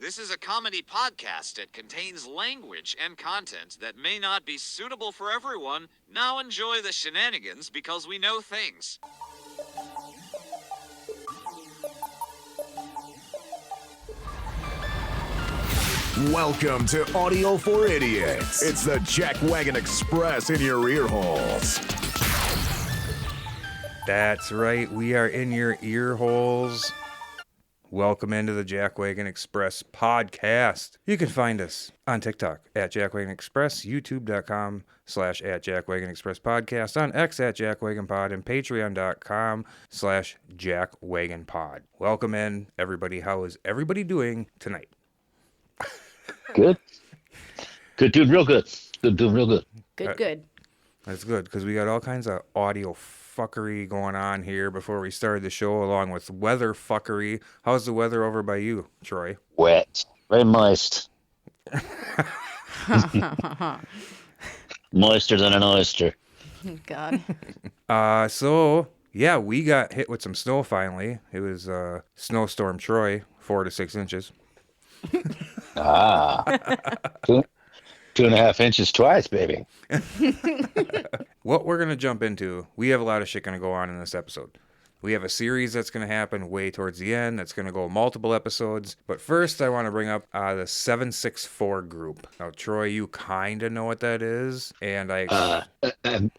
This is a comedy podcast. It contains language and content that may not be suitable for everyone. Now enjoy the shenanigans because we know things. Welcome to Audio for Idiots. It's the Jackwagon Express in your ear holes. That's right, we are in your ear holes. Welcome into the Jackwagon Express podcast. You can find us on TikTok at Jackwagon Express, youtube.com/@Jackwagon Express podcast, on X at Jackwagon Pod, and patreon.com/Jackwagon Pod. Welcome in, everybody. How is everybody doing tonight? Good. Good, dude. Real good. Good, doing real good. Good. That's good, because we got all kinds of audio fuckery going on here before we started the show, along with weather fuckery. How's the weather over by you, Troy? Wet. Very moist. Moister than an oyster. God. So, yeah, we got hit with some snow finally. It was Snowstorm Troy, 4 to 6 inches. Two and a half inches twice, baby. What we're going to jump into, we have a lot of shit going to go on in this episode. We have a series that's going to happen way towards the end that's going to go multiple episodes. But first, I want to bring up the 764 group. Now, Troy, you kind of know what that is. And And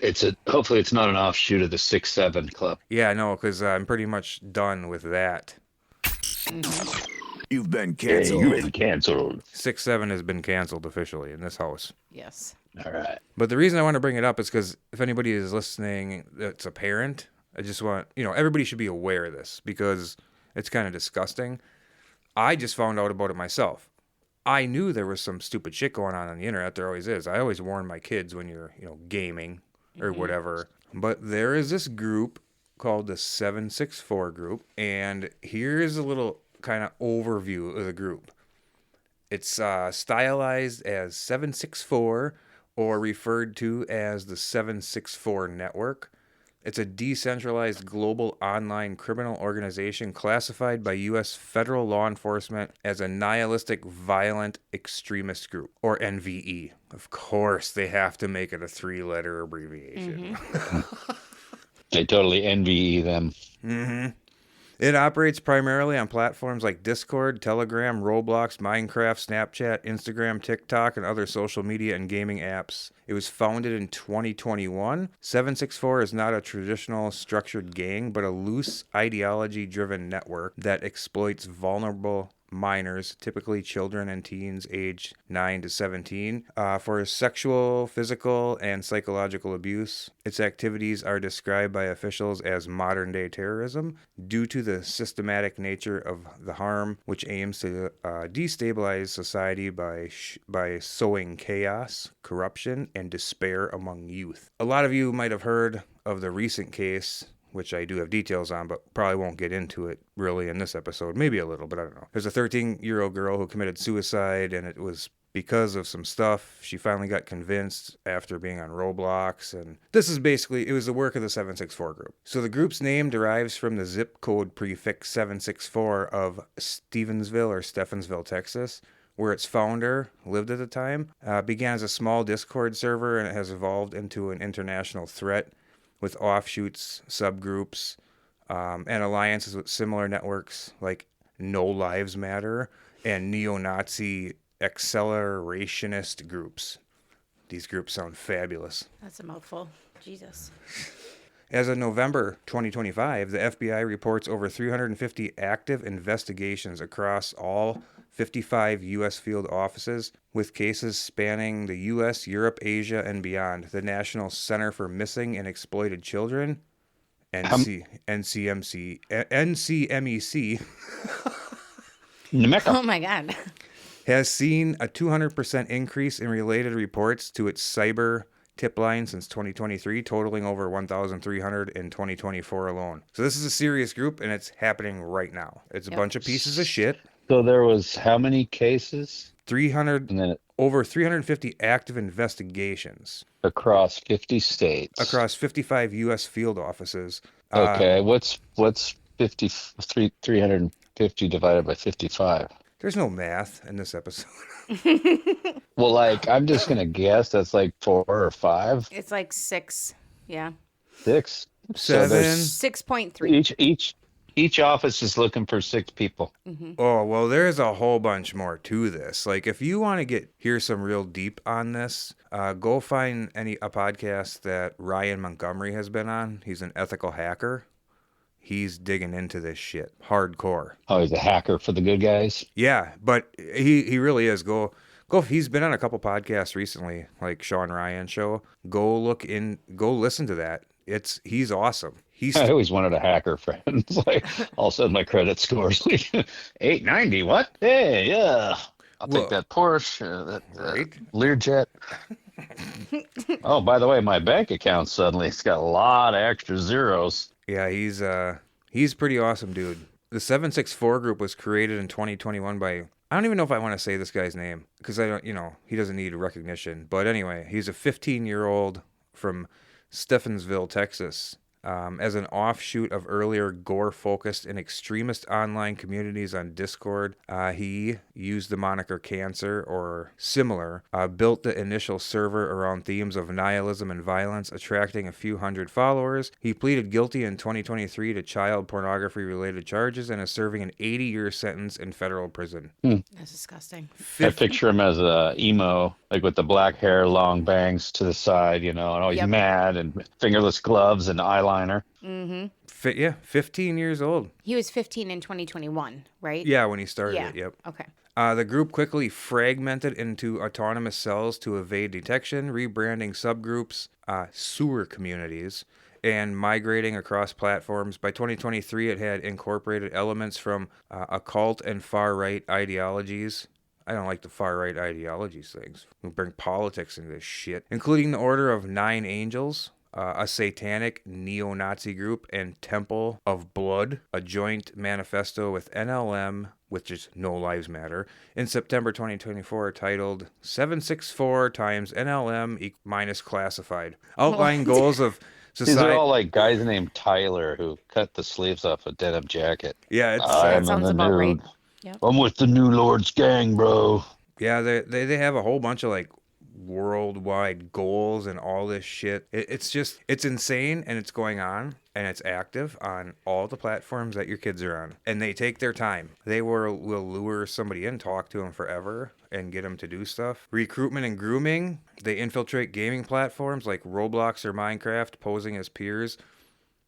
hopefully it's not an offshoot of the 6-7 club. Yeah, no, because I'm pretty much done with that. You've been canceled. You've been canceled. 6-7 has been canceled officially in this house. Yes. All right. But the reason I want to bring it up is because if anybody is listening that's a parent, I just want, everybody should be aware of this because it's kind of disgusting. I just found out about it myself. I knew there was some stupid shit going on the internet. There always is. I always warn my kids when you're, gaming or whatever. But there is this group called the 764 group. And here's a little kind of overview of the group. It's stylized as 764 or referred to as the 764 Network. It's a decentralized global online criminal organization classified by U.S. federal law enforcement as a nihilistic violent extremist group, or NVE. Of course, they have to make it a 3-letter abbreviation. They totally envy them. Mm-hmm. It operates primarily on platforms like Discord, Telegram, Roblox, Minecraft, Snapchat, Instagram, TikTok, and other social media and gaming apps. It was founded in 2021. 764 is not a traditional structured gang, but a loose ideology-driven network that exploits vulnerable minors, typically children and teens aged 9 to 17, for sexual, physical, and psychological abuse. Its activities are described by officials as modern-day terrorism due to the systematic nature of the harm, which aims to destabilize society by sowing chaos, corruption, and despair among youth. A lot of you might have heard of the recent case, which I do have details on, but probably won't get into it really in this episode. Maybe a little, but I don't know. There's a 13-year-old girl who committed suicide, and it was because of some stuff. She finally got convinced after being on Roblox, and this is basically, it was the work of the 764 group. So the group's name derives from the zip code prefix 764 of Stephansville, Texas, where its founder lived at the time. Began as a small Discord server, and it has evolved into an international threat with offshoots, subgroups, and alliances with similar networks like No Lives Matter and neo-Nazi accelerationist groups. These groups sound fabulous. That's a mouthful. Jesus. As of November 2025, the FBI reports over 350 active investigations across all 55 U.S. field offices, with cases spanning the U.S., Europe, Asia, and beyond. The National Center for Missing and Exploited Children, NCMEC, Oh my God. has seen a 200% increase in related reports to its cyber tip line since 2023, totaling over 1,300 in 2024 alone. So this is a serious group, and it's happening right now. It's a bunch of pieces of shit. So there was how many cases? 300, And then over 350 active investigations. across 50 states. Across 55 U.S. field offices. Okay, what's 350 divided by 55? There's no math in this episode. Well, like, I'm just gonna guess that's like 4 or 5, It's like 6. Yeah. 6. So 7. there's 6.3. each office is looking for 6 people. Oh, well, there's a whole bunch more to this. Like, if you want to hear some real deep on this, go find a podcast that Ryan Montgomery has been on. He's an ethical hacker. He's digging into this shit hardcore. Oh, he's a hacker for the good guys. Yeah, but he really is. Go. He's been on a couple podcasts recently, like Sean Ryan show. Go listen to that. He's awesome. I always wanted a hacker friend. Like, all of a sudden my credit score's like 890. What? Hey, yeah. I'll take that Porsche, right? Learjet. Oh, by the way, my bank account suddenly it's got a lot of extra zeros. Yeah, he's pretty awesome, dude. The 764 group was created in 2021 by, I don't even know if I want to say this guy's name because I don't, he doesn't need recognition. But anyway, he's a 15-year-old from Stephansville, Texas. As an offshoot of earlier gore-focused and extremist online communities on Discord, he used the moniker Cancer or similar, built the initial server around themes of nihilism and violence, attracting a few hundred followers. He pleaded guilty in 2023 to child pornography-related charges and is serving an 80-year sentence in federal prison. That's disgusting. I picture him as a emo, like with the black hair, long bangs to the side, and always mad and fingerless gloves and eyeliner. Mm-hmm. 15 years old. He was 15 in 2021, right? Yeah, when he started it, yep. Okay. The group quickly fragmented into autonomous cells to evade detection, rebranding subgroups, sewer communities, and migrating across platforms. By 2023, it had incorporated elements from occult and far-right ideologies. I don't like the far-right ideologies things. We bring politics into this shit, including the Order of Nine Angels, a satanic neo-Nazi group, and Temple of Blood, a joint manifesto with NLM, which is No Lives Matter, in September 2024, titled 764 times NLM minus classified, outlining goals of society. These are all like guys named Tyler who cut the sleeves off a denim jacket. Yeah, that sounds about right. Yep. I'm with the New Lord's gang, bro. Yeah, they have a whole bunch of like worldwide goals and all this shit. It's insane, and it's going on, and it's active on all the platforms that your kids are on. And they take their time. They will lure somebody in, talk to them forever, and get them to do stuff. Recruitment and grooming. They infiltrate gaming platforms like Roblox or Minecraft, posing as peers.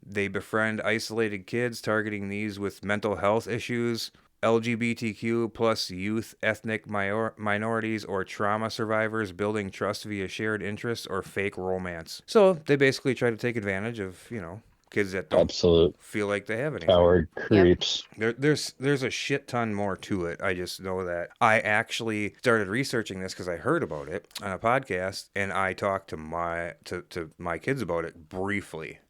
They befriend isolated kids, targeting these with mental health issues, LGBTQ plus youth, ethnic minorities, or trauma survivors, building trust via shared interests or fake romance. So they basically try to take advantage of, kids that don't feel like they have anything. Coward creeps. There's a shit ton more to it. I just know that. I actually started researching this because I heard about it on a podcast, and I talked to my kids about it briefly.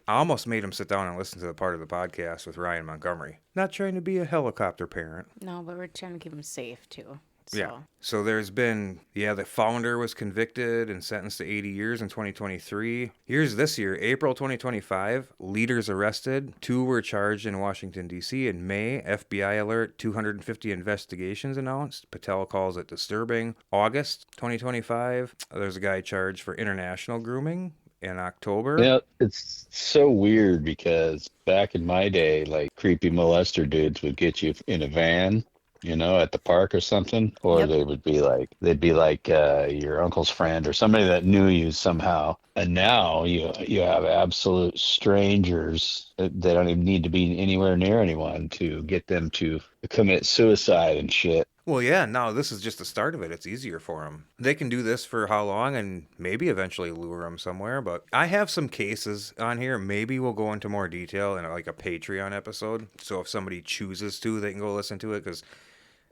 I almost made him sit down and listen to the part of the podcast with Ryan Montgomery. Not trying to be a helicopter parent. No, but we're trying to keep him safe, too. So. Yeah. So there's been, the founder was convicted and sentenced to 80 years in 2023. Here's this year, April 2025, leaders arrested. 2 were charged in Washington, D.C. In May, FBI alert, 250 investigations announced. Patel calls it disturbing. August 2025, there's a guy charged for international grooming. In October. Yeah, it's so weird because back in my day, like creepy molester dudes would get you in a van, at the park or something, or they'd be like your uncle's friend or somebody that knew you somehow. And now you have absolute strangers that don't even need to be anywhere near anyone to get them to commit suicide and shit. Well, yeah, no, this is just the start of it. It's easier for them. They can do this for how long and maybe eventually lure them somewhere. But I have some cases on here. Maybe we'll go into more detail in like a Patreon episode. So if somebody chooses to, they can go listen to it because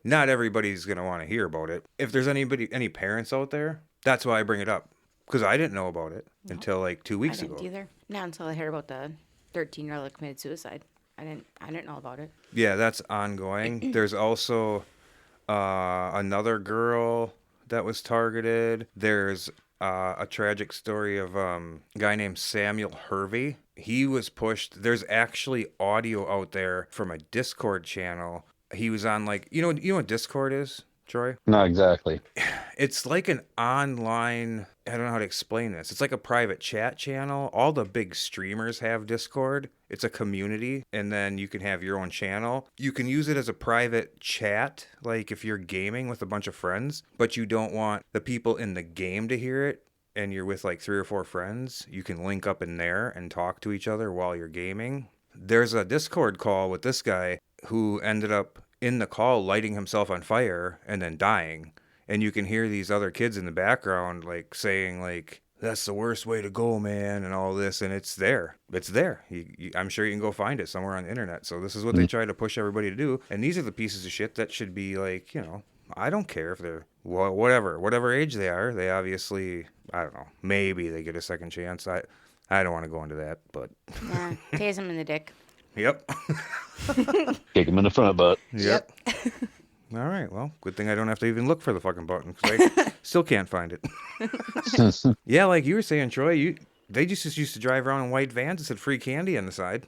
not everybody's going to want to hear about it. If there's any parents out there, that's why I bring it up. Because I didn't know about it until like 2 weeks ago. I didn't either. Not until I heard about the 13-year-old that committed suicide. I didn't know about it. Yeah, that's ongoing. There's also another girl that was targeted. There's a tragic story of a guy named Samuel Hervey. He was pushed. There's actually audio out there from a Discord channel He was on like you know what Discord is, Troy? Not exactly. It's like an online, I don't know how to explain this. It's like a private chat channel. All the big streamers have Discord. It's a community, and then you can have your own channel. You can use it as a private chat, like if you're gaming with a bunch of friends, but you don't want the people in the game to hear it, and you're with like 3 or 4 friends. You can link up in there and talk to each other while you're gaming. There's a Discord call with this guy who ended up in the call lighting himself on fire and then dying. And you can hear these other kids in the background like saying like, that's the worst way to go, man, and all this. And it's there. It's there. I'm sure you can go find it somewhere on the internet. So this is what they try to push everybody to do. And these are the pieces of shit that should be like, I don't care if they're whatever age they are. They obviously, I don't know, maybe they get a second chance. I don't want to go into that, but Yeah, tase him in the dick. yep. Kick him in the front butt. Yep. All right. Well, good thing I don't have to even look for the fucking button because I still can't find it. Yeah, like you were saying, Troy, they just used to drive around in white vans that said free candy on the side.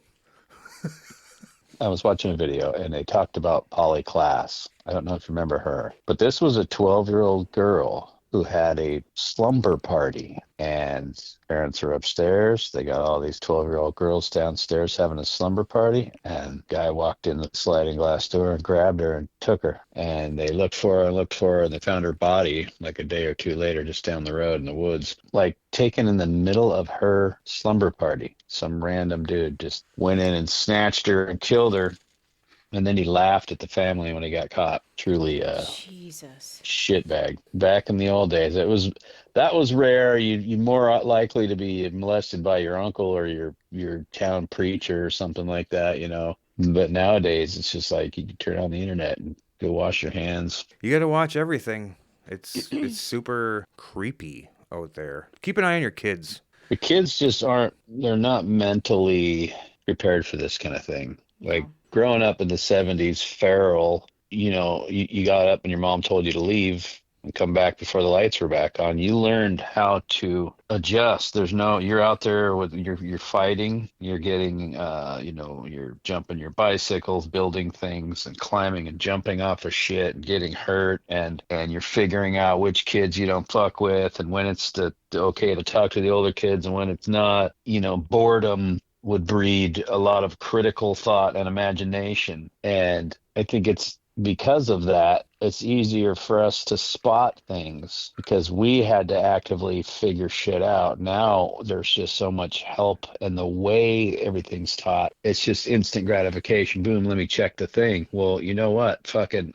I was watching a video and they talked about Polly Klaas. I don't know if you remember her, but this was a 12-year-old girl who had a slumber party, and parents are upstairs. They got all these 12-year-old girls downstairs having a slumber party, and guy walked in the sliding glass door and grabbed her and took her. And they looked for her, and they found her body like a day or two later just down the road in the woods, like taken in the middle of her slumber party. Some random dude just went in and snatched her and killed her. And then he laughed at the family when he got caught. Truly Jesus. shitbag. Back in the old days, that was rare. You more likely to be molested by your uncle or your town preacher or something like that, But nowadays, it's just like you can turn on the internet and go wash your hands. You got to watch everything. It's super creepy out there. Keep an eye on your kids. The kids just they're not mentally prepared for this kind of thing. Like, growing up in the 70s, feral, you got up and your mom told you to leave and come back before the lights were back on. You learned how to adjust. You're out there with you're fighting, you're getting, you're jumping your bicycles, building things and climbing and jumping off of shit and getting hurt. And you're figuring out which kids you don't fuck with and when it's okay to talk to the older kids and when it's not. Boredom would breed a lot of critical thought and imagination. And I think it's because of that, it's easier for us to spot things because we had to actively figure shit out. Now there's just so much help, and the way everything's taught, it's just instant gratification. Boom, let me check the thing. Well, you know what? Fucking,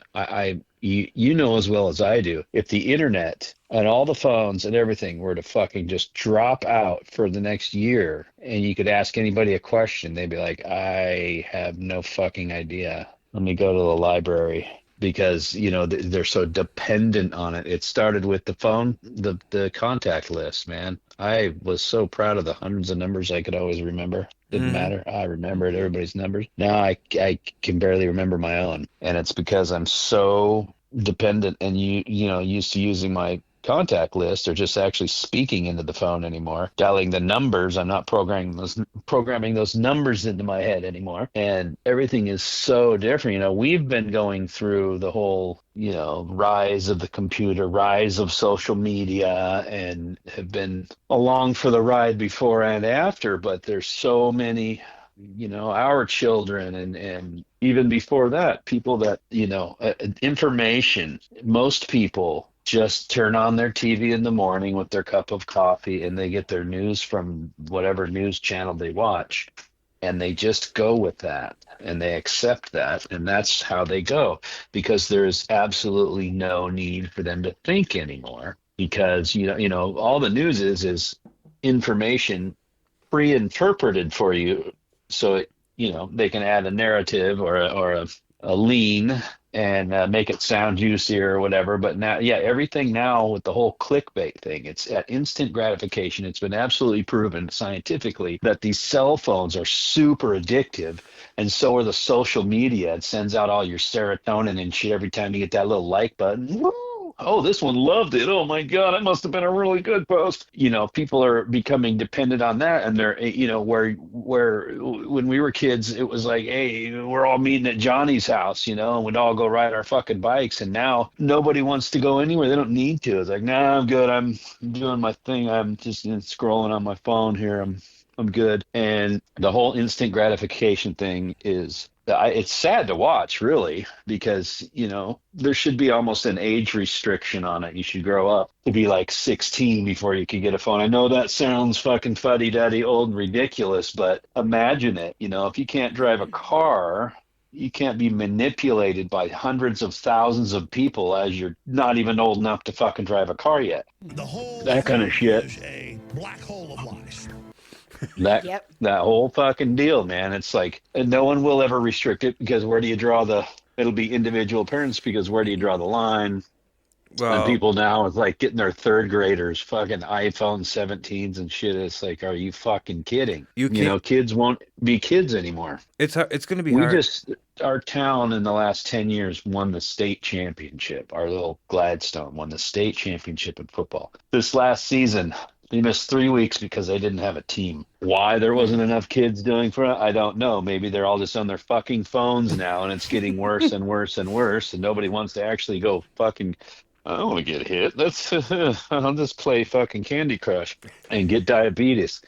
you know as well as I do, if the internet and all the phones and everything were to fucking just drop out for the next year and you could ask anybody a question, they'd be like, I have no fucking idea. Let me go to the library because, they're so dependent on it. It started with the phone, the contact list, man. I was so proud of the hundreds of numbers I could always remember. Didn't matter. I remembered everybody's numbers. Now I can barely remember my own. And it's because I'm so dependent and used to using my contact list or just actually speaking into the phone anymore, dialing the numbers. I'm not programming those numbers into my head anymore. And everything is so different. We've been going through the whole, rise of the computer, rise of social media, and have been along for the ride before and after, but there's so many, our children and even before that, people that, information, most people just turn on their TV in the morning with their cup of coffee and they get their news from whatever news channel they watch. And they just go with that and they accept that. And that's how they go because there's absolutely no need for them to think anymore because, all the news is information pre-interpreted for you. So, they can add a narrative or a lean and make it sound juicier or whatever. But now, everything now with the whole clickbait thing, it's at instant gratification. It's been absolutely proven scientifically that these cell phones are super addictive, and so are the social media. It sends out all your serotonin and shit every time you get that little like button. Woo! oh, this one loved it. Oh my God, it must have been a really good post. People are becoming dependent on that, and they're, where when we were kids, it was like, hey, we're all meeting at Johnny's house, and we'd all go ride our fucking bikes. And now nobody wants to go anywhere. They don't need to. It's like, nah, I'm good. I'm doing my thing. I'm just scrolling on my phone here. I'm good. And the whole instant gratification thing it's sad to watch, really, because, there should be almost an age restriction on it. You should grow up to be like 16 before you can get a phone. I know that sounds fucking fuddy-duddy, old and ridiculous, but imagine it. If you can't drive a car, you can't be manipulated by hundreds of thousands of people as you're not even old enough to fucking drive a car yet. The whole That kind of thing shit. is a black hole of lies. Yep. That whole fucking deal, man. It's like, and no one will ever restrict it, because where do you draw it'll be individual parents, because where do you draw the line? And people now is like getting their third graders fucking iPhone 17s and shit. It's like, are you fucking kidding? Kids won't be kids anymore. It's going to be hard. Our town in the last 10 years won the state championship. Our little Gladstone won the state championship in football. This last season, they missed 3 weeks because they didn't have a team. Why there wasn't enough kids doing for it, I don't know. Maybe they're all just on their fucking phones now, and it's getting worse and worse and worse, and nobody wants to actually go fucking, I don't want to get hit. I'll just play fucking Candy Crush and get diabetes.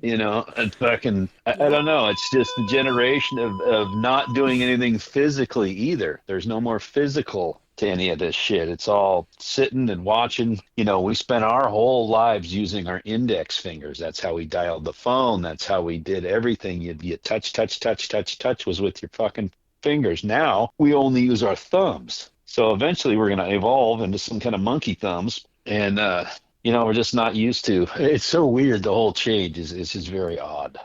And fucking, I don't know. It's just the generation of not doing anything physically either. There's no more physical to any of this shit. It's all sitting and watching. We spent our whole lives using our index fingers. That's how we dialed the phone. That's how we did everything. You touch was with your fucking fingers. Now we only use our thumbs. So eventually we're going to evolve into some kind of monkey thumbs. And, we're just not used to. It's so weird. The whole change is just very odd.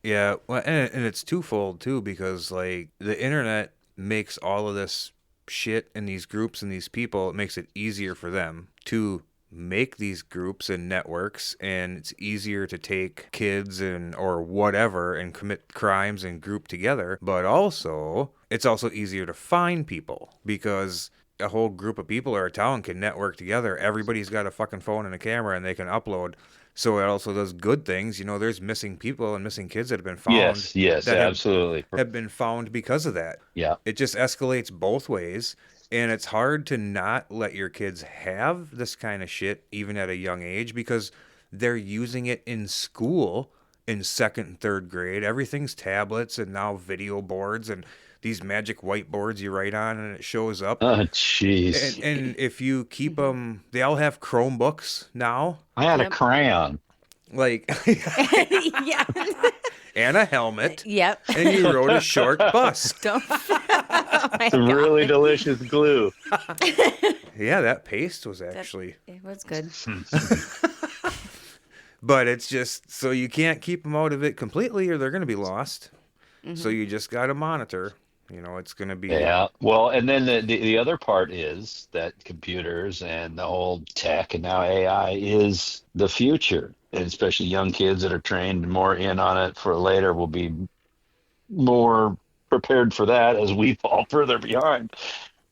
Yeah, well, and it's twofold too, because like the internet makes all of this shit in these groups and these people, it makes it easier for them to make these groups and networks, and it's easier to take kids or whatever and commit crimes and group together. But also, it's also easier to find people, because a whole group of people or a town can network together. Everybody's got a fucking phone and a camera, and they can upload. So it also does good things. There's missing people and missing kids that have been found. Yes, absolutely. Have been found because of that. Yeah. It just escalates both ways, and it's hard to not let your kids have this kind of shit even at a young age, because they're using it in school in second and third grade. Everything's tablets and now video boards and these magic whiteboards you write on and it shows up. Oh, jeez. And if you keep them, they all have Chromebooks now. I had a crayon. Like, Yeah. and a helmet. Yep. And you rode a short bus. Don't. Oh my Some God. really delicious glue. Yeah, that paste was actually. It was good. But it's just, so you can't keep them out of it completely or they're going to be lost. So you just got to monitor. It's going to be. Yeah. Well, and then the other part is that computers and the whole tech and now AI is the future. And especially young kids that are trained more in on it for later will be more prepared for that as we fall further behind.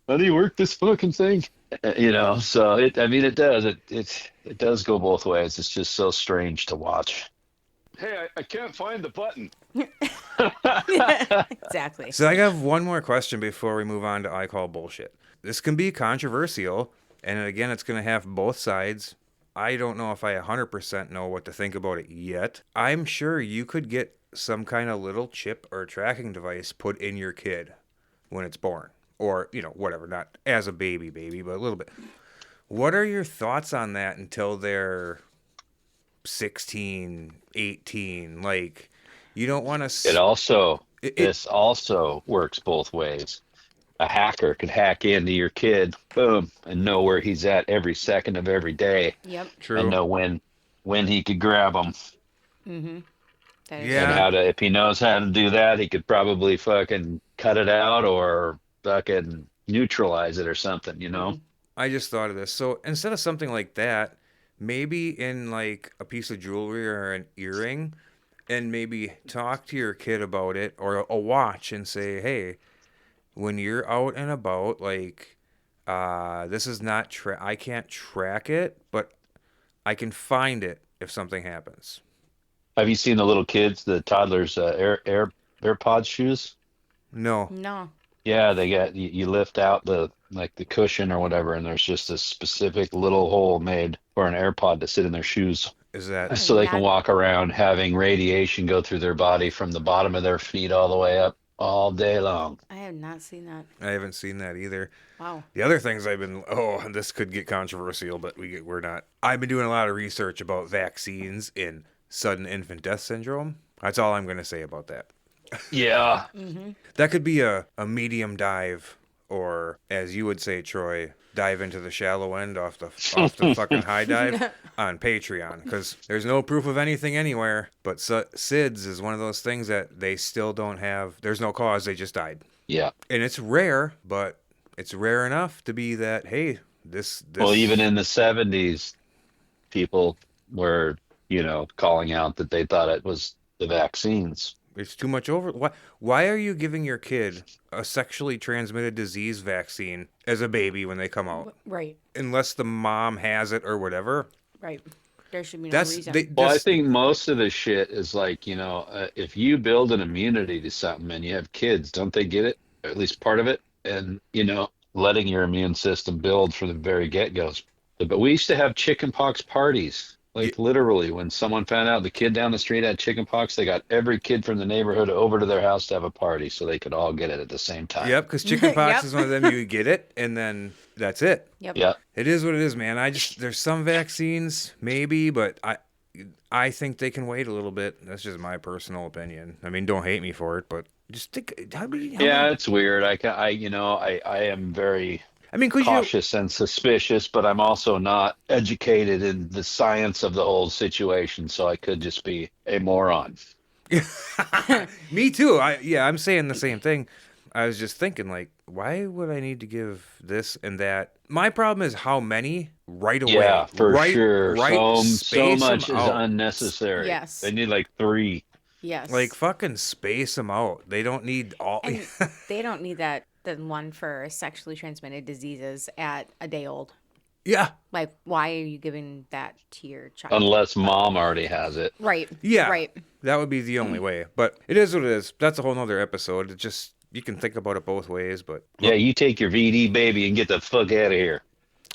How do you work this fucking thing? So it does. It does go both ways. It's just so strange to watch. Hey, I can't find the button. Exactly. So I have one more question before we move on to I Call Bullshit. This can be controversial, and again, it's going to have both sides. I don't know if I 100% know what to think about it yet. I'm sure you could get some kind of little chip or tracking device put in your kid when it's born. Or, whatever, not as a baby, but a little bit. What are your thoughts on that until they're 16, 18? Like, you don't want to... This also works both ways. A hacker could hack into your kid, boom, and know where he's at every second of every day. Yep. True. And know when he could grab them. Mm-hmm. That is Yeah. And if he knows how to do that, he could probably fucking cut it out or fucking neutralize it or something. I just thought of this. So instead of something like that, maybe in like a piece of jewelry or an earring, and maybe talk to your kid about it, or a watch, and say, hey, when you're out and about, like, This is not I can't track it, but I can find it if something happens. Have you seen the little kids, the toddlers, AirPods shoes? No. No. Yeah, they got you lift out the cushion or whatever, and there's just a specific little hole made for an AirPod to sit in their shoes, Is that so they can Not- walk around having radiation go through their body from the bottom of their feet all the way up all day long. I have not seen that. I haven't seen that either. Wow. The other things this could get controversial, but we're not. I've been doing a lot of research about vaccines in sudden infant death syndrome. That's all I'm going to say about that. Yeah. That could be a medium dive, or as you would say, Troy, dive into the shallow end off the fucking high dive on Patreon, because there's no proof of anything anywhere. But SIDS is one of those things that they still don't have. There's no cause. They just died. Yeah. And it's rare, but it's rare enough to be that, hey, this. Well, even in the 70s, people were, calling out that they thought it was the vaccines. It's too much over. Why are you giving your kid a sexually transmitted disease vaccine as a baby when they come out? Right. Unless the mom has it or whatever. Right. There should be no That's reason. Well, I think most of the shit is like, if you build an immunity to something and you have kids, don't they get it? Or at least part of it? And, letting your immune system build from the very get-go. But we used to have chickenpox parties. Like literally, when someone found out the kid down the street had chickenpox, they got every kid from the neighborhood over to their house to have a party so they could all get it at the same time. Yep, because chickenpox Yep. is one of them. You get it, and then that's it. Yep. Yeah. It is what it is, man. there's some vaccines maybe, but I think they can wait a little bit. That's just my personal opinion. I mean, don't hate me for it, but just think. How many, It's weird. I am very I mean, could cautious and suspicious, but I'm also not educated in the science of the whole situation, so I could just be a moron. Me too. I'm saying the same thing. I was just thinking, like, why would I need to give this and that? My problem is how many right away. Yeah, for sure. So space much them is out. unnecessary. Yes. They need like 3. Yes. Like, fucking space them out. They don't need all. And they don't need that. The one for sexually transmitted diseases at a day old. Yeah. Like, why are you giving that to your child? Unless mom already has it. Right. Yeah. Right. That would be the only way. But it is what it is. That's a whole nother episode. It just, you can think about it both ways, but Yeah, you take your VD baby and get the fuck out of here.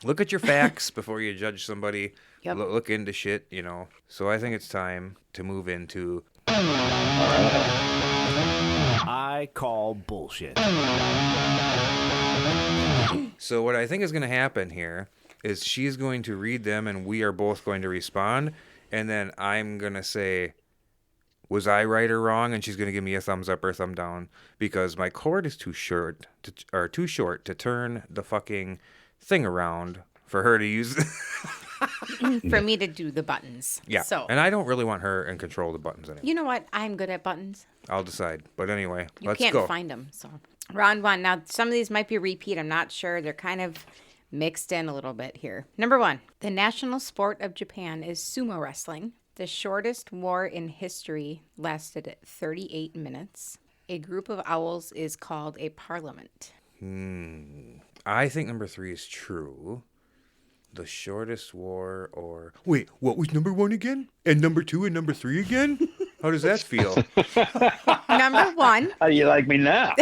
look at your facts before you judge somebody. Yep. Look into shit, So I think it's time to move into. I call bullshit. So what I think is going to happen here is she's going to read them and we are both going to respond. And then I'm going to say, was I right or wrong? And she's going to give me a thumbs up or thumb down because my cord is too short to turn the fucking thing around for her to use. For me to do the buttons. Yeah. So, And I don't really want her in control of the buttons anymore. you know what? I'm good at buttons. I'll decide. But anyway, You let's can't go. find them. So, round 1. Now, some of these might be repeat. I'm not sure. They're kind of mixed in a little bit here. Number 1. The national sport of Japan is sumo wrestling. The shortest war in history lasted 38 minutes. A group of owls is called a parliament. I think number 3 is true. The shortest war or... Wait, what was number 1 again? And number 2 and number 3 again? How does that feel? Number 1. How do you like me now?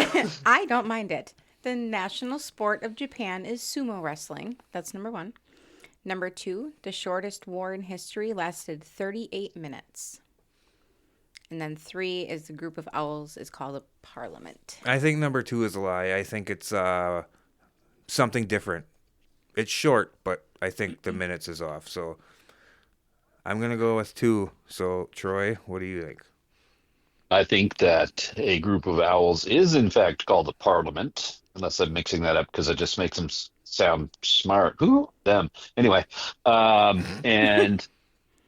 I don't mind it. The national sport of Japan is sumo wrestling. That's number 1. Number 2, the shortest war in history lasted 38 minutes. And then 3 is the group of owls is called a parliament. I think number 2 is a lie. I think it's something different. It's short, but I think the minutes is off. So I'm going to go with 2. So, Troy, what do you think? I think that a group of owls is in fact called a parliament, unless I'm mixing that up because it just makes them sound smart. Who? Them. Anyway, and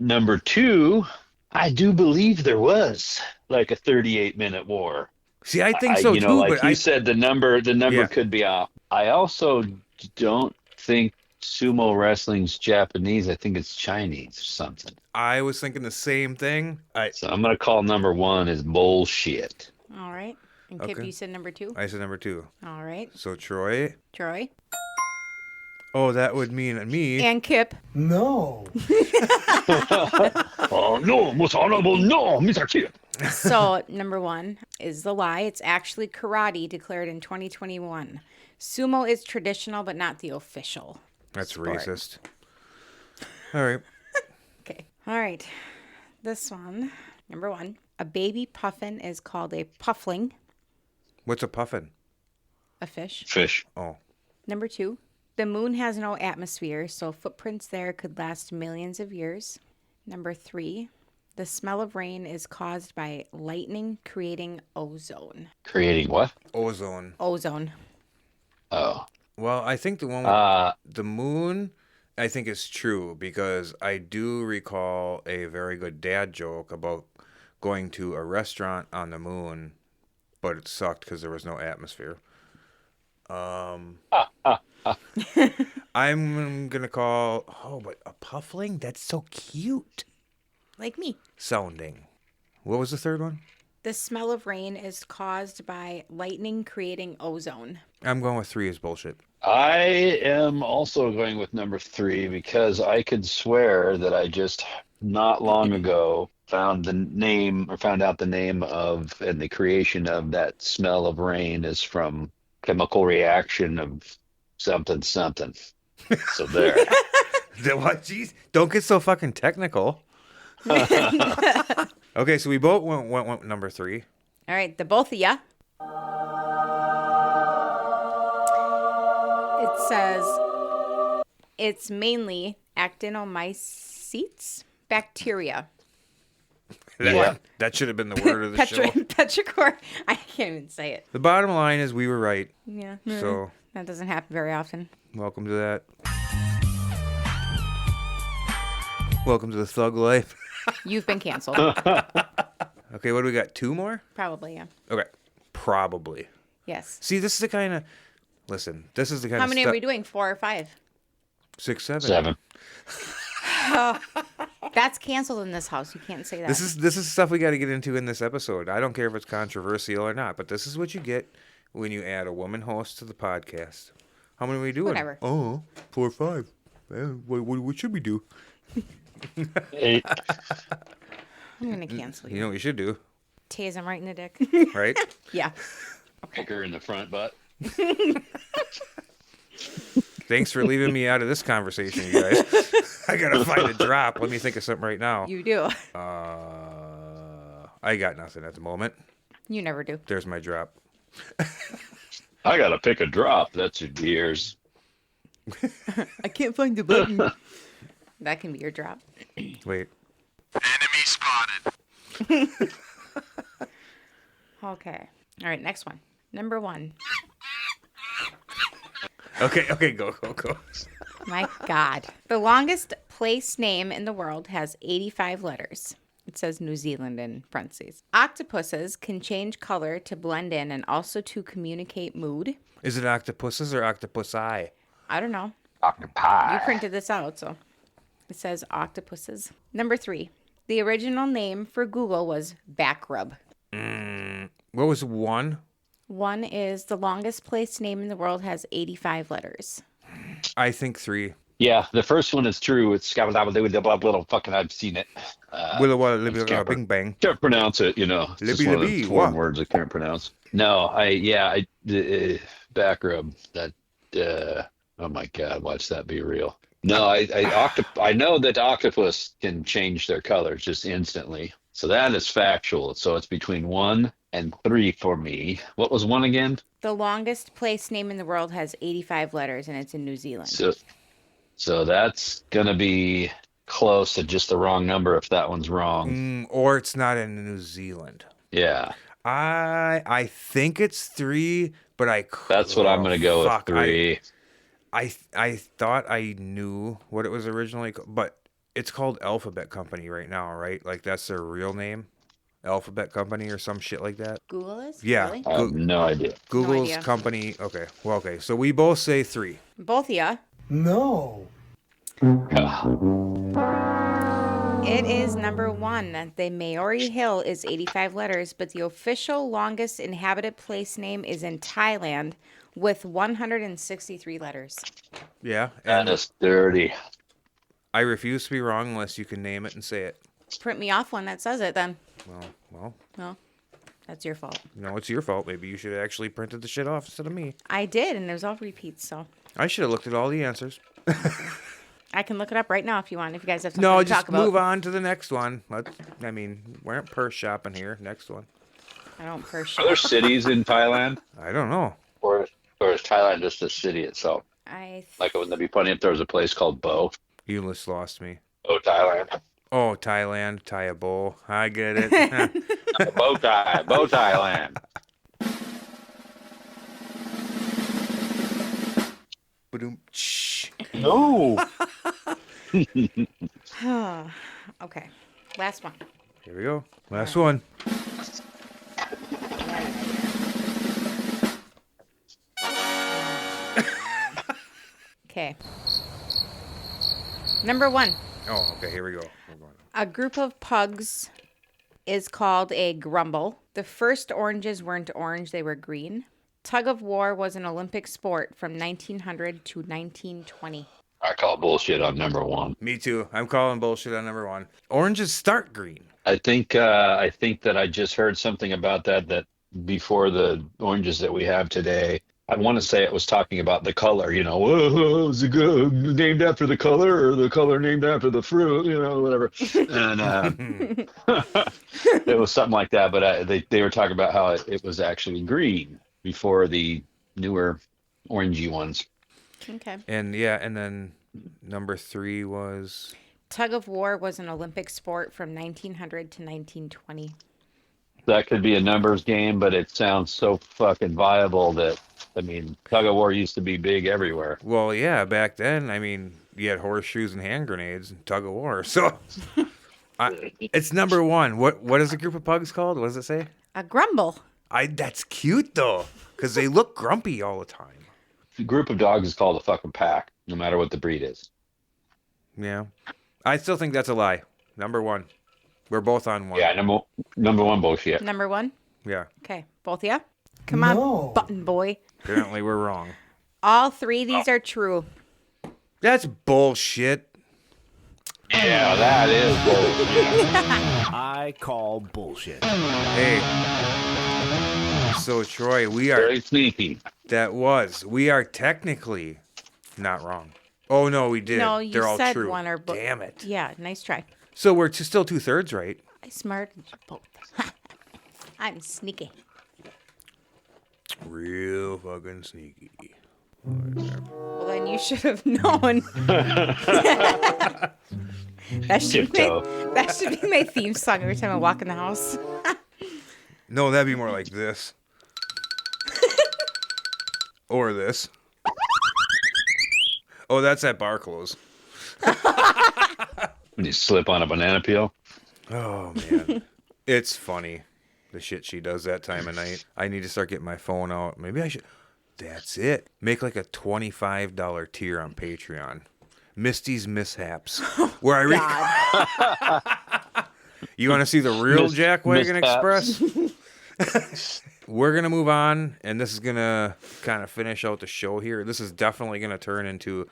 number 2, I do believe there was like a 38-minute war. See, I think so too, like but you I said, the number Yeah. could be off. I also don't think sumo wrestling's Japanese. I think it's Chinese or something. I was thinking the same thing. So I'm gonna call number 1 is bullshit. All right. And Kip, Okay. you said number 2? I said number 2. All right. So, Troy, Troy? Oh, that would mean me. And Kip. No. Oh, no, most honorable, no, Mr. Kid. So, number 1 is the lie. It's actually karate, declared in 2021. Sumo is traditional, but not the official. That's sport. racist. All right. Okay. All right. This one, number 1. A baby puffin is called a puffling, What's a puffin? a fish. Fish. Oh. Number 2. The moon has no atmosphere, so footprints there could last millions of years. Number 3. The smell of rain is caused by lightning creating ozone. Creating what? Ozone. Ozone. Oh. Well, I think the one with the moon, I think is true because I do recall a very good dad joke about going to a restaurant on the moon, but it sucked because there was no atmosphere. I'm gonna call. Oh, but a puffling? That's so cute Like me. sounding. What was the third one? The smell of rain is caused by lightning creating ozone. I'm going with 3 is bullshit. I am also going with number 3 because I could swear that I just not long ago found out the name of and the creation of that smell of rain is from chemical reaction of something. So there. What? Jeez, don't get so fucking technical. Okay, so we both went number 3. All right, the both of ya. It says it's mainly actinomycetes bacteria. That should have been the word of the show. Petrichor. I can't even say it. The bottom line is we were right. Yeah. So That doesn't happen very often. welcome to that. Welcome to the thug life. You've been canceled. Okay, what do we got? 2 more? Probably, yeah. Okay, probably. Yes. See, this is the kind of. Listen, this is the kind How of many stuff. are we doing? 4 or 5? 6, 7. 7. That's canceled in this house. You can't say that. This is stuff we got to get into in this episode. I don't care if it's controversial or not, but this is what you get when you add a woman host to the podcast. How many are we doing? Whatever. Oh, 4 or 5. What should we do? 8. I'm going to cancel You you. know what you should do, Tase him right in the dick. right? Yeah. Kick her in the front butt. Thanks for leaving me out of this conversation, you guys. I gotta find a drop. Let me think of something right now. You do. I got nothing at the moment. You never do. There's my drop. I gotta pick a drop. That's your gears. I can't find the button. That can be your drop. Wait. Enemy spotted. Okay. All right, next one. Number 1. Okay, go. My God. The longest place name in the world has 85 letters. It says New Zealand in parentheses. Octopuses can change color to blend in and also to communicate mood. Is it octopuses or octopusi? I don't know. Octopi. You printed this out, so it says octopuses. Number 3. The original name for Google was Backrub. What was 1? 1 is the longest place name in the world has 85 letters. I think 3. Yeah, the first one is true. It's little fucking. I've seen it. Willa walla libby bing bang. Can't pronounce it. You know, it's just one of Libby, the foreign what? words I can't pronounce. No, back rub. That. Oh my God, watch that be real. No, I know that octopus can change their colors just instantly. So that is factual. So it's between 1 and 3 for me. What was 1 again? The longest place name in the world has 85 letters, and it's in New Zealand. So that's gonna be close to just the wrong number if that one's wrong. Or it's not in New Zealand. Yeah, I think it's 3, but that's what I'm gonna go with 3. I thought I knew what it was originally, but it's called Alphabet Company right now, right? Like that's their real name, Alphabet Company or some shit like that. Google is? Yeah. Really? I have no idea. Google's idea. company. Okay. Well, okay. So we both say 3. Both of ya. No. It is number 1. The Maori Hill is 85 letters, but the official longest inhabited place name is in Thailand with 163 letters. Yeah, That and is dirty. I refuse to be wrong unless you can name it and say it. Print me off one that says it then. Well, No, that's your fault. it's your fault. Maybe you should have actually printed the shit off instead of me. I did, and it was all repeats, so I should have looked at all the answers. I can look it up right now if you want, if you guys have something No, to just talk about. move on to the next one. We aren't purse shopping here. Next one. I don't purse Are there shop. cities in Thailand? I don't know. Or is Thailand just a city itself? Like, wouldn't that be funny if there was a place called Bo? You just lost me. Oh, Thailand. Oh, Thailand, tie a bow. I get it. Bow Thailand. Ba-doom. Shh. No. Okay, last one. Here we go. Last one. Okay. Number 1. Oh, okay. Here we go. We're going. A group of pugs is called a grumble. The first oranges weren't orange, they were green. Tug of war was an Olympic sport from 1900 to 1920. I call bullshit on number 1. Me too. I'm calling bullshit on number 1. Oranges start green. I think that I just heard something about that before the oranges that we have today. I want to say it was talking about the color, was it named after the color or the color named after the fruit, whatever. And it was something like that, but they were talking about how it was actually green before the newer orangey ones. Okay. And then number 3 was Tug of war was an Olympic sport from 1900 to 1920. That could be a numbers game, but it sounds so fucking viable that, tug of war used to be big everywhere. Well, yeah, back then, you had horseshoes and hand grenades and tug of war. So it's number 1. What is a group of pugs called? What does it say? A grumble. That's cute though, because they look grumpy all the time. A group of dogs is called a fucking pack, no matter what the breed is. Yeah, I still think that's a lie. Number 1. We're both on 1. Yeah, number 1 bullshit. Number 1. Yeah. Okay, both of you? Come on, button boy. Apparently we're wrong. All 3 of these are true. That's bullshit. Yeah, that is bullshit. I call bullshit. Hey. So Troy, we are Very sneaky. We are technically not wrong. Oh no, we did. No, you They're all said true. one or both. Damn it. Yeah, nice try. So we're still 2/3 right. I smarted you both. I'm sneaky. Real fucking sneaky. Well, then you should have known. that should be my theme song every time I walk in the house. No, that'd be more like this. Or this. Oh, that's at bar close. When you slip on a banana peel. Oh man. It's funny. The shit she does that time of night. I need to start getting my phone out. Maybe I should. That's it. Make like a $25 tier on Patreon. Misty's Mishaps. Where I You want to see the real Jack Wagon Express? We're going to move on, and this is going to kind of finish out the show here. This is definitely going to turn into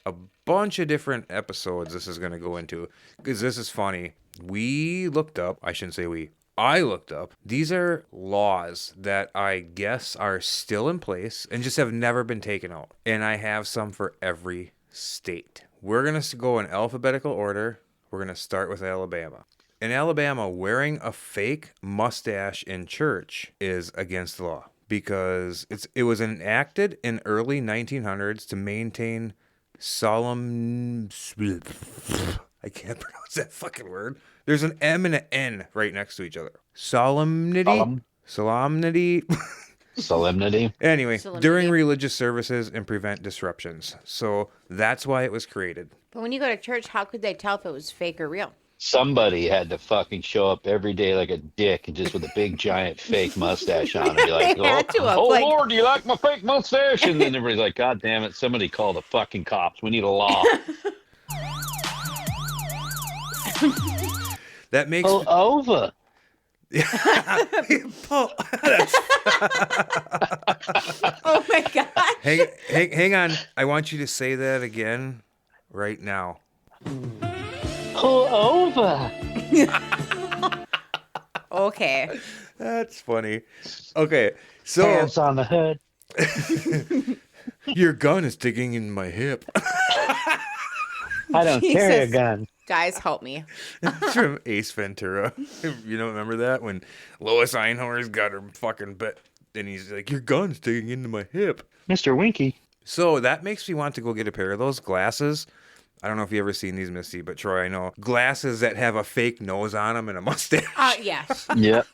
a bunch of different episodes this is going to go into, because this is funny. I looked up, these are laws that I guess are still in place and just have never been taken out. And I have some for every state. We're going to go in alphabetical order. We're going to start with Alabama. In Alabama, wearing a fake mustache in church is against the law because it was enacted in early 1900s to maintain solemn... I can't pronounce that fucking word. There's an M and an N right next to each other. Solemnity? Solemnity? Solemnity. Anyway, during religious services and prevent disruptions. So that's why it was created. But when you go to church, how could they tell if it was fake or real? Somebody had to fucking show up every day like a dick and just with a big giant fake mustache on and be like, Lord, do you like my fake mustache? And then everybody's like, God damn it, somebody call the fucking cops. We need a law. That makes Pull over. Pull- Oh my god. hang on. I want you to say that again right now. Pull over. Okay. That's funny. Okay, so Hands on the hood. your gun is digging in my hip. I don't carry a Jesus. gun. Guys, help me. It's from Ace Ventura. You don't remember that when Lois Einhorn's got her fucking bet, and he's like, "Your gun's digging into my hip." Mr. Winky. So that makes me want to go get a pair of those glasses. I don't know if you ever seen these, Misty, but Troy, I know glasses that have a fake nose on them and a mustache. Yes. Yep.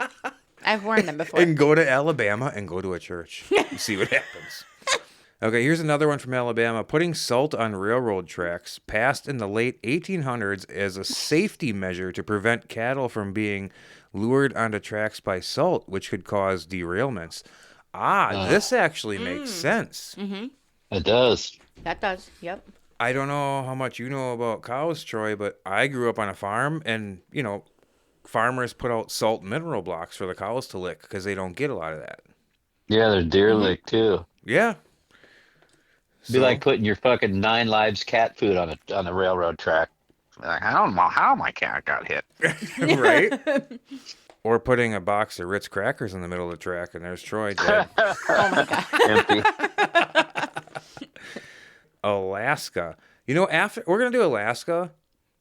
I've worn them before. And go to Alabama and go to a church. See what happens. Okay, here's another one from Alabama. Putting salt on railroad tracks passed in the late 1800s as a safety measure to prevent cattle from being lured onto tracks by salt, which could cause derailments. This actually makes sense. It does. That does. Yep. I don't know how much you know about cows, Troy, but I grew up on a farm, and, you know, farmers put out salt mineral blocks for the cows to lick because they don't get a lot of that. Yeah, there's deer lick too. Yeah. Be like putting your fucking 9 Lives cat food on a railroad track. Like, I don't know how my cat got hit. Right? Or putting a box of Ritz crackers in the middle of the track, and there's Troy dead. Oh my god. Empty. Alaska. You know, after we're gonna do Alaska,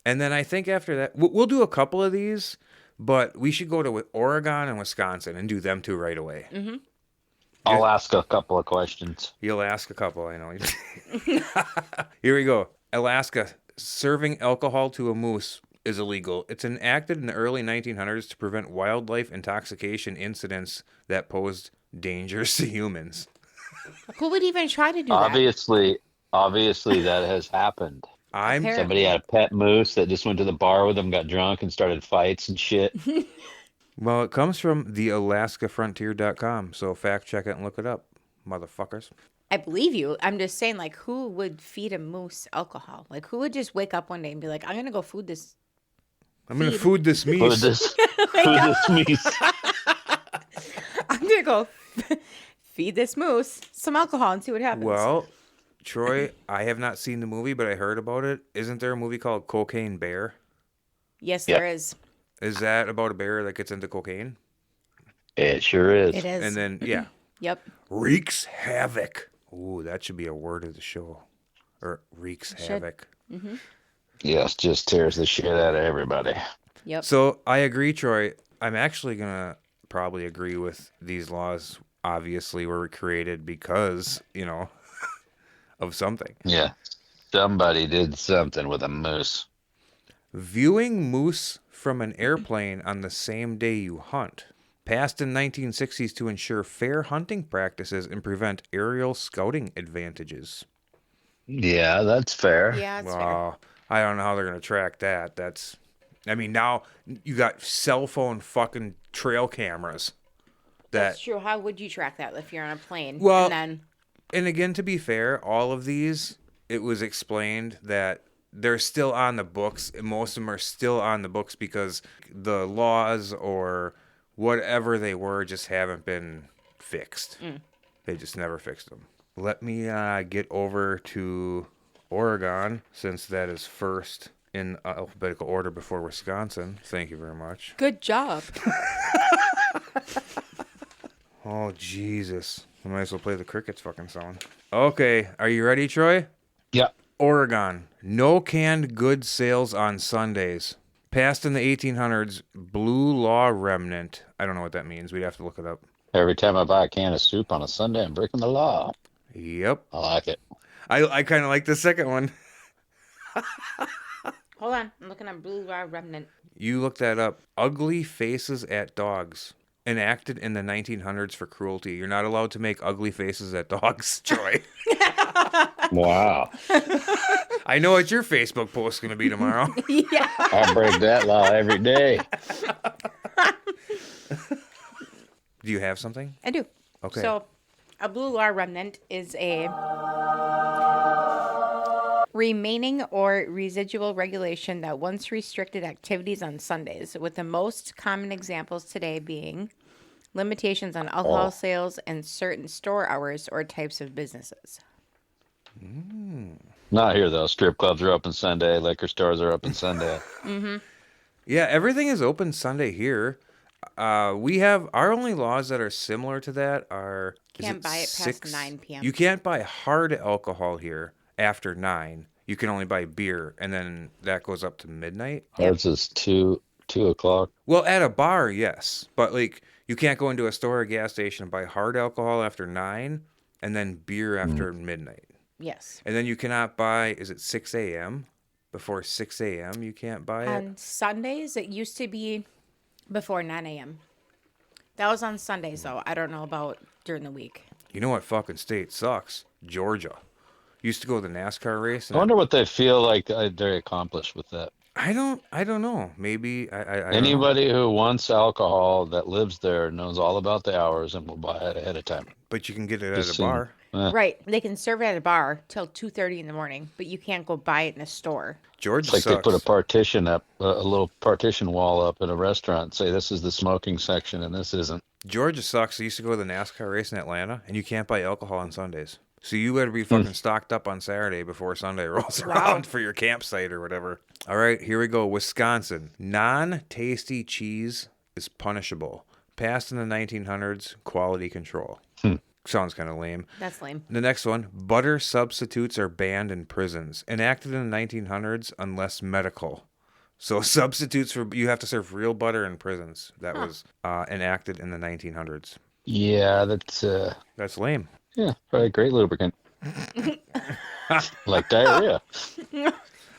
and then I think after that we'll do a couple of these, but we should go to Oregon and Wisconsin and do them two right away. Mm-hmm. I'll ask a couple of questions. You'll ask a couple, I know. Here we go. Alaska. Serving alcohol to a moose is illegal. It's enacted in the early 1900s to prevent wildlife intoxication incidents that posed dangers to humans. Who would even try to do that? Obviously that has happened. Apparently. Somebody had a pet moose that just went to the bar with them, got drunk, and started fights and shit. Well, it comes from thealaskafrontier.com, so fact check it and look it up, motherfuckers. I believe you. I'm just saying, like, who would feed a moose alcohol? Like, who would just wake up one day and be like, I'm going to go food this. I'm going to food this Food meese. this meese. I'm going to go feed this moose some alcohol and see what happens. Well, Troy, I have not seen the movie, but I heard about it. Isn't there a movie called Cocaine Bear? Yes, Yep. there is. Is that about a bear that gets into cocaine? It sure is. It is. And then, yeah, Yep. wreaks havoc. Ooh, that should be a word of the show. Or wreaks havoc. Yes, just tears the shit out of everybody. Yep. So I agree, Troy. I'm actually going to probably agree with these laws. Obviously, were created because, you know, of something. Yeah. Somebody did something with a moose. Viewing moose from an airplane on the same day you hunt. Passed in 1960s to ensure fair hunting practices and prevent aerial scouting advantages. Yeah, that's fair. Yeah, it's fair. Well, I don't know how they're going to track that. I mean, now you got cell phone fucking trail cameras. That's true. How would you track that if you're on a plane? Well, And and again, to be fair, all of these, it was explained that they're still on the books. And most of them are still on the books because the laws or whatever they were just haven't been fixed. They just never fixed them. Let me get over to Oregon, since that is first in alphabetical order before Wisconsin. Thank you very much. good job. Oh, Jesus. I might as well play the Crickets fucking song. Okay, are you ready, Troy? Yeah. Oregon. No canned goods sales on Sundays. Passed in the 1800s, blue law remnant. I don't know what that means. We'd have to look it up. Every time I buy a can of soup on a Sunday, I'm breaking the law. Yep. I like it. I kind of like the second one. Hold on. I'm looking at Blue Law Remnant. You look that up. Ugly faces at dogs. Enacted in the 1900s for cruelty. You're not allowed to make ugly faces at dogs, Troy. Wow. I know what your Facebook post's going to be tomorrow. Yeah. I break that law every day. Do you have something? I do. Okay. So, a Blue Law Remnant is a remaining or residual regulation that once restricted activities on Sundays, with the most common examples today being limitations on alcohol sales and certain store hours or types of businesses. Not here though. Strip clubs are open Sunday. Liquor stores are open Sunday. Yeah, everything is open Sunday here. We have our only laws that are similar to that are Can't buy it past 9 p.m. You can't buy hard alcohol here after 9. You can only buy beer, and then that goes up to midnight. Ours is 2 o'clock. Well, at a bar, yes, but like you can't go into a store or gas station and buy hard alcohol after 9, and then beer after midnight. Yes. And then you cannot buy. Is it 6 a.m.? Before 6 a.m. you can't buy it. On Sundays, it used to be before 9 a.m. That was on Sundays, though. I don't know about during the week. You know what fucking state sucks? Georgia. Used to go to the NASCAR race. I And wonder what they feel like they accomplished with that. I don't know. Maybe I don't know. Anybody who wants alcohol that lives there knows all about the hours and will buy it ahead of time. But you can get it at Just a saying. bar. Right. They can serve it at a bar till 2:30 in the morning, but you can't go buy it in a store. Georgia It's like sucks. they put a partition up, a little partition wall up in a restaurant and say this is the smoking section and this isn't. Georgia sucks. I used to go to the NASCAR race in Atlanta, and you can't buy alcohol on Sundays. So you better be fucking stocked up on Saturday before Sunday rolls around for your campsite or whatever. All right, here we go. Wisconsin. Non-tasty cheese is punishable. Passed in the 1900s, quality control. Sounds kind of lame. That's lame. The next one, butter substitutes are banned in prisons. Enacted in the 1900s unless medical. So substitutes for, you have to serve real butter in prisons. That was enacted in the 1900s. Yeah, That's lame. yeah, probably a great lubricant. Like diarrhea.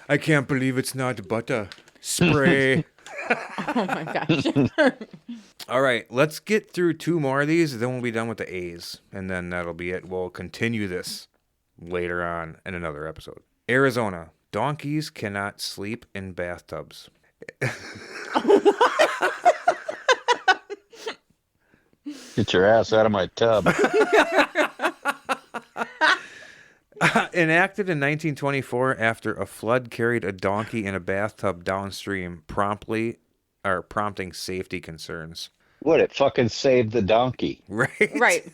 I can't believe it's not butter. Spray. Oh my gosh. All right, let's get through 2 more of these, then we'll be done with the A's. And then that'll be it. We'll continue this later on in another episode. Arizona. Donkeys cannot sleep in bathtubs. Get your ass out of my tub. Enacted in 1924 after a flood carried a donkey in a bathtub downstream, prompting safety concerns. What, it fucking saved the donkey. Right? Right.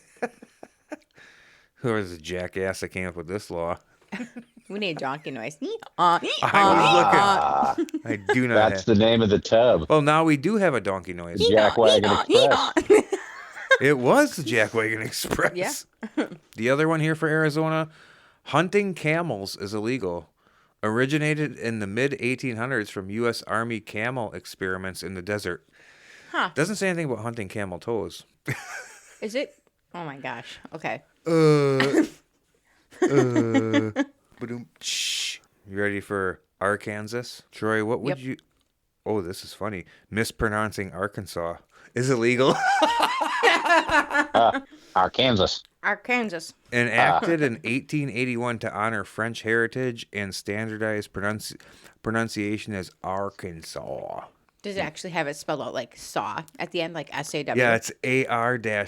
Who was the jackass that came up with this law? We need a donkey noise. I was looking. I do not That's the name of the tub. Well, now we do have a donkey noise. Jackwagon Express. It was the Jackwagon Express. Yeah. The other one here for Arizona, hunting camels is illegal. Originated in the mid-1800s from U.S. Army camel experiments in the desert. Huh. Doesn't say anything about hunting camel toes. Is it? Oh my gosh. Okay. Shh. You ready for Arkansas? Troy, what would Yep. you... Oh, this is funny. Mispronouncing Arkansas is illegal. Arkansas. Arkansas. Enacted in 1881 to honor French heritage and standardized pronunciation as Arkansas. Does it actually have it spelled out like saw at the end, like SAW? Yeah, it's AR-KAN-SAW.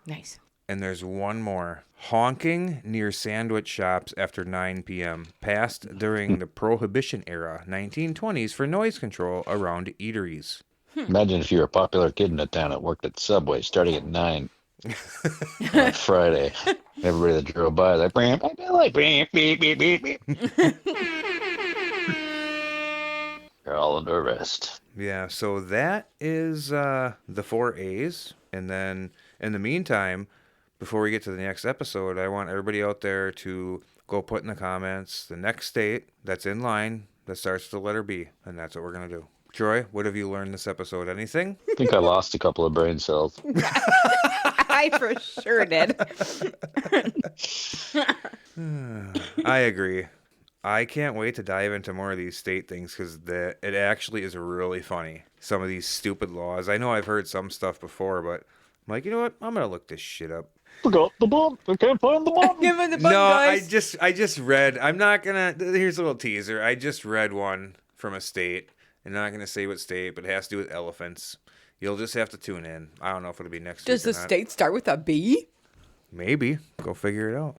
Nice. And there's one more. Honking near sandwich shops after 9 p.m. Passed during the Prohibition era, 1920s, for noise control around eateries. Imagine if you were a popular kid in a town that worked at Subway starting at 9 on Friday. Everybody that drove by like, beep, beep, beep, beep, beep. You're all under arrest. Yeah, so that is the 4 A's. And then in the meantime, before we get to the next episode, I want everybody out there to go put in the comments the next state that's in line that starts with the letter B. And that's what we're going to do. Troy, what have you learned this episode? Anything? I think I lost a couple of brain cells. I for sure did. I agree. I can't wait to dive into more of these state things because it actually is really funny. Some of these stupid laws. I know I've heard some stuff before, but I'm like, you know what? I'm going to look this shit up. Forgot the bomb. I can't find the bomb. Give him the bug, No, guys. I just read. I'm not going to. Here's a little teaser. I just read one from a state. I'm not going to say what state, but it has to do with elephants. You'll just have to tune in. I don't know if it'll be next week Does or the not. state start with a B? Maybe. Go figure it out.